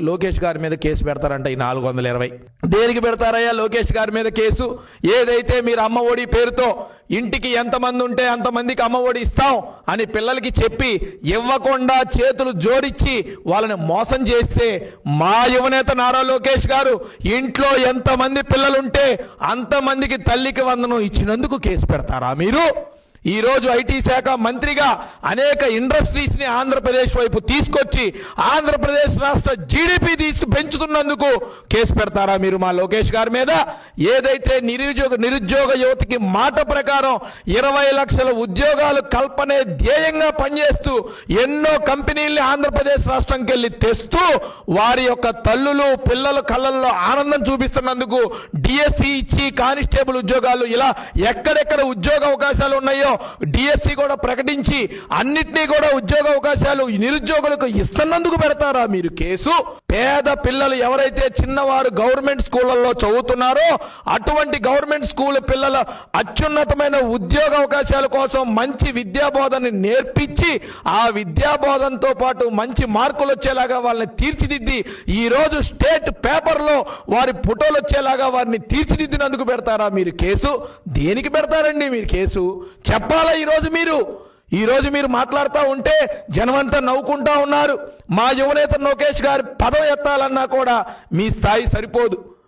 లోకేష్ గారి మీద కేసు పెడతారంట ఈ 420. దేనికి పెడతారయ్యా లోకేష్ గారి మీద కేసు? ఏదైతే మీరు అమ్మ ఒడి పేరుతో ఇంటికి ఎంతమంది ఉంటే అంతమందికి అమ్మ ఒడి ఇస్తాం అని పిల్లలకి చెప్పి ఇవ్వకుండా చేతులు జోడించి వాళ్ళని మోసం చేస్తే మా యువనేత నారా లోకేష్ గారు ఇంట్లో ఎంతమంది పిల్లలుంటే అంతమందికి తల్లికి వందనం ఇచ్చినందుకు కేసు పెడతారా మీరు? ఈరోజు ఐటీ శాఖ మంత్రిగా అనేక ఇండస్ట్రీస్ని ఆంధ్రప్రదేశ్ వైపు తీసుకొచ్చి ఆంధ్రప్రదేశ్ రాష్ట్ర జీడిపి పెంచుతున్నందుకు కేసు పెడతారా మీరు మా లోకేష్ గారి మీద? ఏదైతే నిరుద్యోగ యువతకి మాట ప్రకారం 20 లక్షల ఉద్యోగాలు కల్పనే ధ్యేయంగా పనిచేస్తూ ఎన్నో కంపెనీల్ని ఆంధ్రప్రదేశ్ రాష్ట్రంకి వెళ్ళి తెస్తూ వారి యొక్క తల్లులు పిల్లల కళ్ళల్లో ఆనందం చూపిస్తున్నందుకు డిఎస్సి ఇచ్చి కానిస్టేబుల్ ఉద్యోగాలు ఇలా ఎక్కడెక్కడ ఉద్యోగ అవకాశాలు ఉన్నాయో డిఎస్సి కూడా ప్రకటించి అన్నిటినీ కూడా ఉద్యోగ అవకాశాలు నిరుద్యోగులకు ఇస్తున్నందుకు పెడతారా మీరు కేసు? పేద పిల్లలు ఎవరైతే చిన్నవారు గవర్నమెంట్ స్కూళ్ళల్లో చదువుతున్నారో అటువంటి గవర్నమెంట్ స్కూల్ పిల్లల అత్యున్నతమైన ఉద్యోగ అవకాశాల కోసం మంచి విద్యాబోధనని నేర్పించి ఆ విద్యాబోధనతో పాటు మంచి మార్కులు వచ్చేలాగా వాళ్ళని తీర్చిదిద్ది ఈరోజు స్టేట్ పేపర్లో వారి ఫోటోలు వచ్చేలాగా వారిని తీర్చిదిద్దినందుకు పెడతారా మీరు కేసు? దేనికి పెడతారండి మీరు కేసు? చెప్పాలా ఈరోజు మీరు మాట్లాడుతూ ఉంటే జనమంతా నవ్వుకుంటా ఉన్నారు. మా యువనేత లోకేష్ గారి పదం ఎత్తాలన్నా కూడా మీ స్థాయి సరిపోదు.